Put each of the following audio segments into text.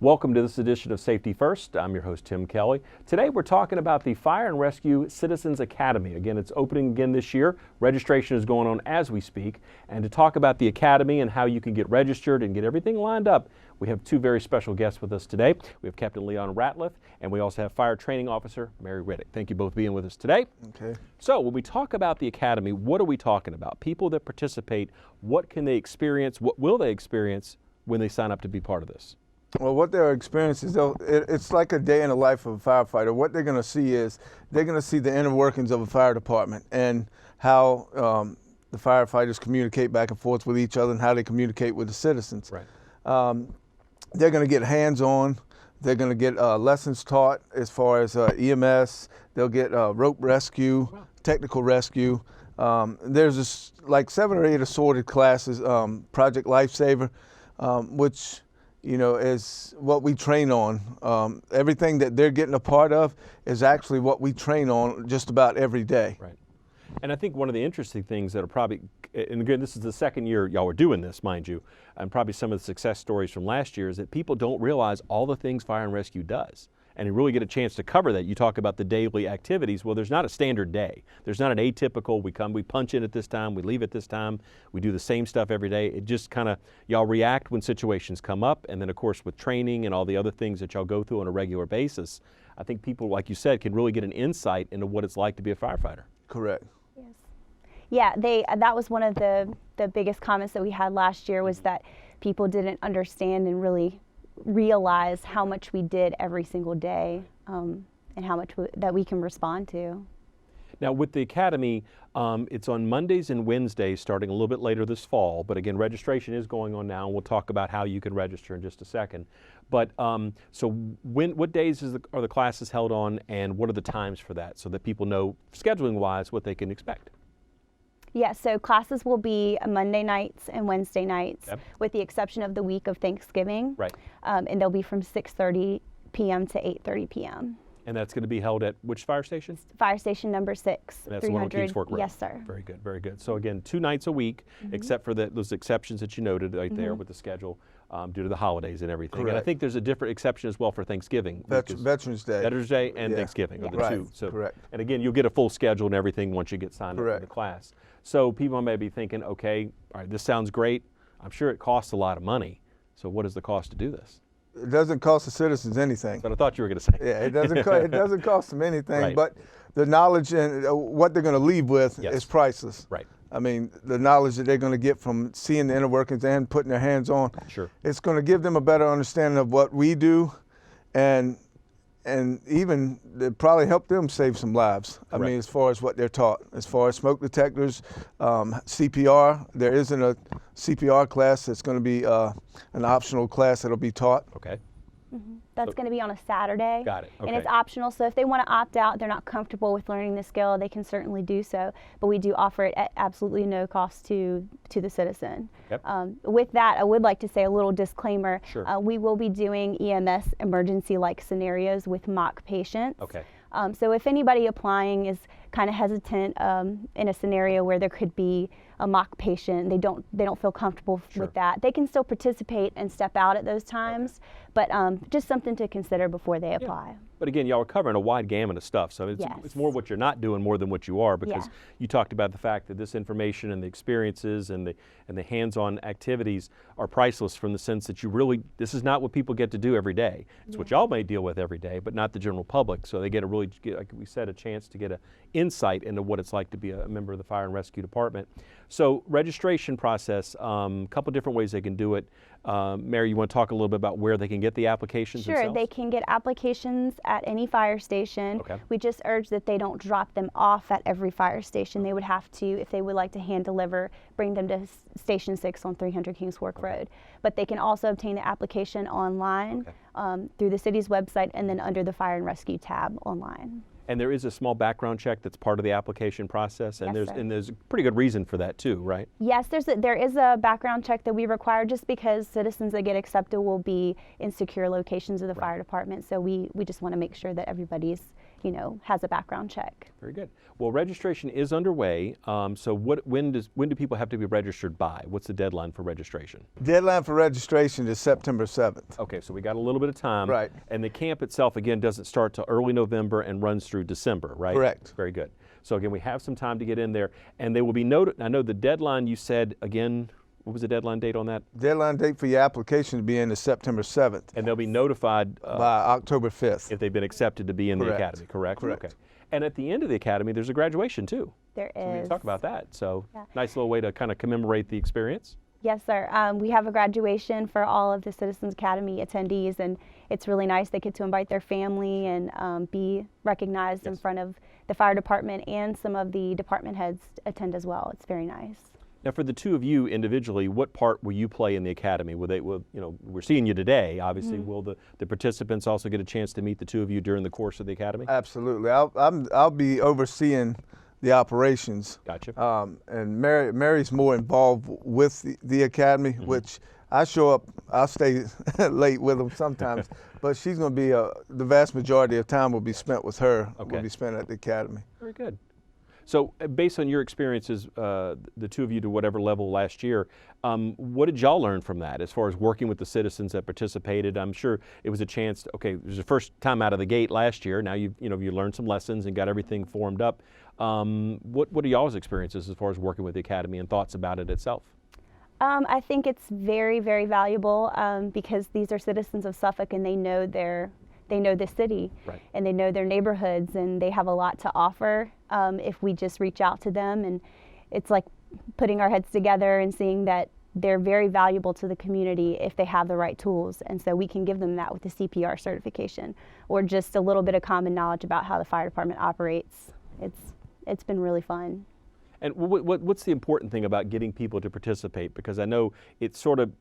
Welcome to this edition of Safety First. I'm your host, Tim Kelly. Today we're talking about the Fire and Rescue Citizens Academy. Again, it's opening again this year. Registration is going on as we speak. And to talk about the Academy and how you can get registered and get everything lined up, we have two very special guests with us today. We have Captain Leon Ratliff, and we also have Fire Training Officer Mary Riddick. Thank you both for being with us today. Okay. So when we talk about the Academy, what are we talking about? People that participate, what can they experience? What will they experience when they sign up to be part of this? Well, what their experience is, it's like a day in the life of a firefighter. What they're going to see is they're going to see the inner workings of a fire department and how the firefighters communicate back and forth with each other and how they communicate with the citizens. Right. They're going to get hands-on. They're going to get lessons taught as far as EMS. They'll get rope rescue, technical rescue. There's like 7 or 8 assorted classes, Project Lifesaver, which is what we train on. Everything that they're getting a part of is actually what we train on just about every day. Right. And I think one of the interesting things that are probably, and again, this is the second year y'all are doing this, mind you, and probably some of the success stories from last year is that people don't realize all the things Fire and Rescue does. And you really get a chance to cover that. You talk about the daily activities. Well, there's not a standard day. There's not an atypical, we punch in at this time, we leave at this time, we do the same stuff every day. It just kind of, y'all react when situations come up. And then of course with training and all the other things that y'all go through on a regular basis, I think people, like you said, can really get an insight into what it's like to be a firefighter. Correct. Yes. Yeah, that was one of the biggest comments that we had last year was that people didn't understand and really realize how much we did every single day and how much that we can respond to. Now with the Academy, it's on Mondays and Wednesdays starting a little bit later this fall, but again, registration is going on now, and we'll talk about how you can register in just a second. But so what days are the classes held on, and what are the times for that, so that people know scheduling-wise what they can expect? Yeah, so classes will be Monday nights and Wednesday nights, with the exception of the week of Thanksgiving. Right. And they'll be from 6:30 p.m. to 8:30 p.m. And that's going to be held at which fire station? Fire station number 6. And that's the one on Kings Fork Road. Yes, sir. Very good, very good. So again, 2 nights a week, except for those exceptions that you noted right there with the schedule due to the holidays and everything. Correct. And I think there's a different exception as well for Thanksgiving. Veterans Day. Veterans Day and Thanksgiving are the two. So, correct. And again, you'll get a full schedule and everything once you get signed up for the class. So people may be thinking, okay, all right, this sounds great. I'm sure it costs a lot of money. So what is the cost to do this? It doesn't cost the citizens anything. But I thought you were going to say. Yeah, it doesn't cost them anything, Right. but the knowledge and what they're going to leave with is priceless. Right. I mean, the knowledge that they're going to get from seeing the inner workings and putting their hands on, it's going to give them a better understanding of what we do, and even it probably help them save some lives. I mean, as far as what they're taught, as far as smoke detectors, CPR, there isn't a CPR class. It's going to be an optional class that'll be taught. Okay. That's going to be on a Saturday. Got it. Okay. And it's optional, so if they want to opt out, they're not comfortable with learning the skill, they can certainly do so. But we do offer it at absolutely no cost to the citizen. Yep. With that, I would like to say a little disclaimer. Sure. We will be doing EMS emergency-like scenarios with mock patients. Okay. So if anybody applying is kind of hesitant in a scenario where there could be a mock patient, they don't feel comfortable with that, they can still participate and step out at those times, but just something to consider before they apply. But again, y'all are covering a wide gamut of stuff, so it's more what you're not doing more than what you are, because you talked about the fact that this information and the experiences and the hands-on activities are priceless, from the sense that this is not what people get to do every day. It's what y'all may deal with every day, but not the general public. So they get like we said, a chance to get an insight into what it's like to be a member of the Fire and Rescue Department. So registration process, a couple different ways they can do it. Mary, you want to talk a little bit about where they can get the applications Sure, themselves? they can get applications at any fire station. Okay. We just urge that they don't drop them off at every fire station. They would have to, if they would like to hand deliver, bring them to Station 6 on 300 Kings Fork Road. But they can also obtain the application online through the city's website, and then under the Fire and Rescue tab online. And there is a small background check that's part of the application process, and there's a pretty good reason for that too, right? Yes, there is a background check that we require, just because citizens that get accepted will be in secure locations of the fire department. So we just want to make sure that everybody's has a background check. Very good. Well, registration is underway. So when do people have to be registered by? What's the deadline for registration? Deadline for registration is September 7th. Okay, so we got a little bit of time. Right. And the camp itself, again, doesn't start till early November and runs through December, right? Correct. Very good. So again, we have some time to get in there, and they will be noted. I know the deadline you said, again, what was the deadline date on that? Deadline date for your application to be in is September 7th And they'll be notified by October 5th. if they've been accepted to be in the Correct. academy, correct? Correct. Okay. And at the end of the academy, there's a graduation too. There So we can is. talk about that. So Yeah. nice little way to kind of commemorate the experience. Yes, sir. We have a graduation for all of the Citizens Academy attendees, and it's really nice. They get to invite their family and be recognized in Yes. front of the fire department, and some of the department heads attend as well. It's very nice. Now, for the two of you individually, what part will you play in the academy? We're seeing you today, obviously. Mm-hmm. Will the participants also get a chance to meet the two of you during the course of the academy? Absolutely. I'll be overseeing the operations. Gotcha. And Mary's more involved with the academy, Mm-hmm. which I show up, I'll stay late with them sometimes, but she's going to be, the vast majority of time will be spent with her, Okay. will be spent at the academy. Very good. So, based on your experiences, the two of you to whatever level last year, what did y'all learn from that as far as working with the citizens that participated? I'm sure it was a chance. It was the first time out of the gate last year. Now you learned some lessons and got everything formed up. What are y'all's experiences as far as working with the academy and thoughts about it itself? I think it's very, very valuable because these are citizens of Suffolk, and they know the city, Right. and they know their neighborhoods, and they have a lot to offer if we just reach out to them. And it's like putting our heads together and seeing that they're very valuable to the community if they have the right tools. And so we can give them that with the CPR certification, or just a little bit of common knowledge about how the fire department operates. It's been really fun. And what's the important thing about getting people to participate? Because I know it sort of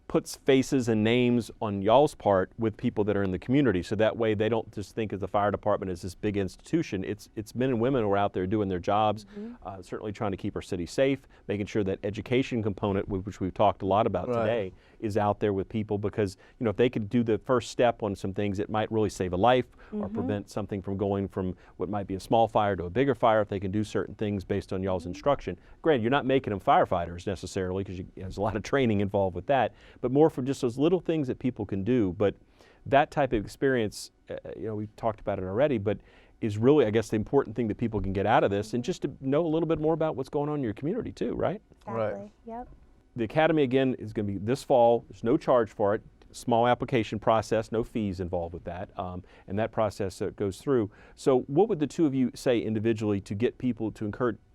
puts faces and names on y'all's part with people that are in the community, so that way they don't just think of the fire department as this big institution. It's men and women who are out there doing their jobs, certainly trying to keep our city safe, making sure that education component, which we've talked a lot about Right. today, is out there with people, because if they could do the first step on some things, it might really save a life or prevent something from going from what might be a small fire to a bigger fire if they can do certain things based on y'all's instruction. Granted, you're not making them firefighters necessarily, because there's a lot of training involved with that, but more from just those little things that people can do. But that type of experience, we've talked about it already, but is really, I guess, the important thing that people can get out of this, and just to know a little bit more about what's going on in your community too, right? Right. Exactly. Yep. The academy, again, is going to be this fall. There's no charge for it. Small application process, no fees involved with that, and that process goes through. So what would the two of you say individually to get people to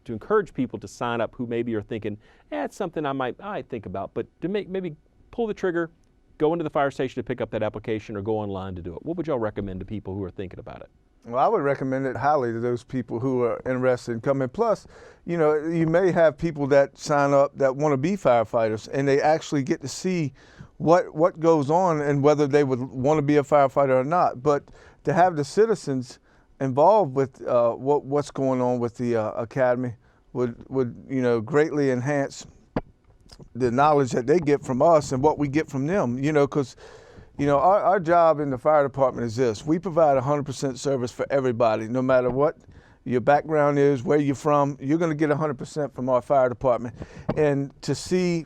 encourage people to sign up who maybe are thinking, it's something I might think about, but to maybe pull the trigger, go into the fire station to pick up that application, or go online to do it? What would y'all recommend to people who are thinking about it? Well, I would recommend it highly to those people who are interested in coming. Plus, you may have people that sign up that want to be firefighters, and they actually get to see what goes on and whether they would want to be a firefighter or not. But to have the citizens involved with what's going on with the academy would greatly enhance the knowledge that they get from us and what we get from them. Because our job in the fire department is this: we provide 100% service for everybody, no matter what your background is, where you're from. You're going to get 100% from our fire department. And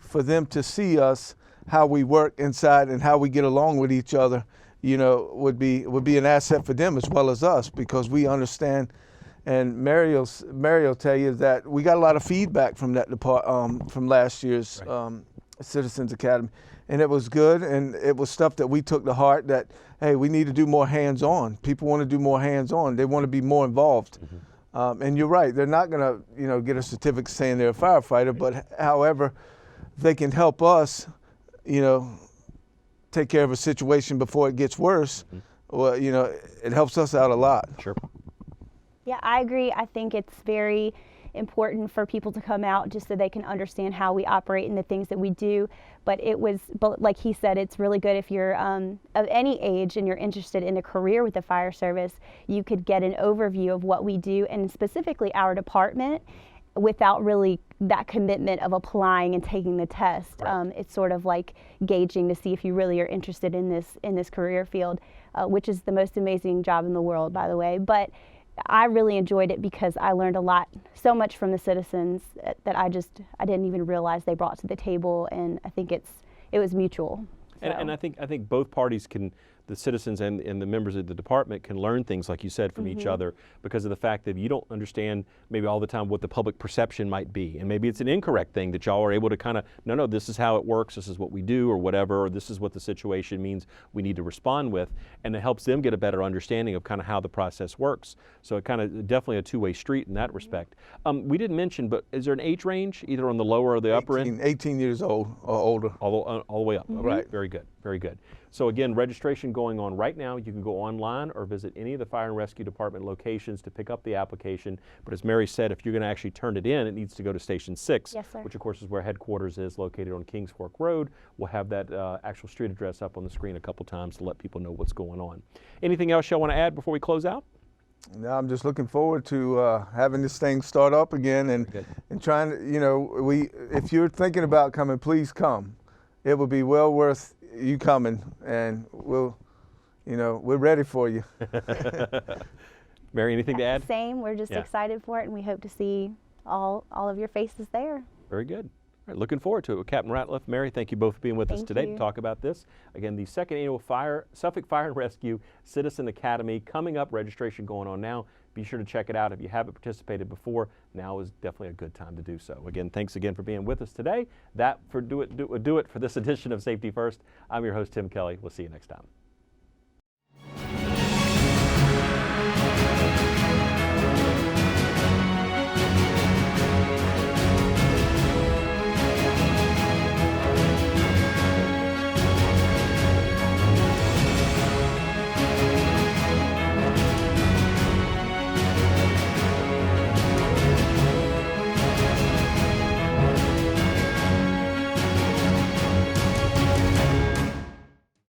for them to see us, how we work inside and how we get along with each other, would be an asset for them as well as us, because we understand. And Mary will tell you that we got a lot of feedback from that from last year's Citizens Academy, and it was good, and it was stuff that we took to heart. That, hey, we need to do more hands-on. People want to do more hands-on. They want to be more involved. And you're right; they're not going to get a certificate saying they're a firefighter, but however, they can help us, take care of a situation before it gets worse. Well, it helps us out a lot. Sure. Yeah, I agree. I think it's very important for people to come out just so they can understand how we operate and the things that we do. But like he said, it's really good if you're of any age and you're interested in a career with the fire service. You could get an overview of what we do, and specifically our department, without really that commitment of applying and taking the test. Right. It's sort of like gauging to see if you really are interested in this career field. which is the most amazing job in the world, by the way. But I really enjoyed it because I learned so much from the citizens that I didn't even realize they brought to the table, and I think it was mutual. And I think both parties the citizens and the members of the department can learn things, like you said, from each other, because of the fact that you don't understand maybe all the time what the public perception might be. And maybe it's an incorrect thing that y'all are able to kind of, no, this is how it works, this is what we do, or whatever, or this is what the situation means we need to respond with. And it helps them get a better understanding of kind of how the process works. So it kind of definitely a two-way street in that respect. We didn't mention, but is there an age range, either on the lower or the upper end? 18 years old or older. All the way up. Okay. Right. Very good. Very good. So again, registration going on right now. You can go online or visit any of the Fire and Rescue Department locations to pick up the application. But as Mary said, if you're going to actually turn it in, it needs to go to Station 6, Yes, sir. which of course is where headquarters is, located on Kings Fork Road. We'll have that actual street address up on the screen a couple times to let people know what's going on. Anything else y'all want to add before we close out? Now I'm just looking forward to having this thing start up again and trying to, if you're thinking about coming, please come. It will be well worth you coming, and we're ready for you. Mary, anything to add? Same. We're just excited for it, and we hope to see all of your faces there. Very good. All right, looking forward to it. Well, Captain Ratliff, Mary, thank you both for being with us today to you. talk about this. Again, the second annual Suffolk Fire and Rescue Citizen Academy coming up. Registration going on now. Be sure to check it out. If you haven't participated before, now is definitely a good time to do so. Again, thanks again for being with us today. That do it for this edition of Safety First. I'm your host, Tim Kelly. We'll see you next time.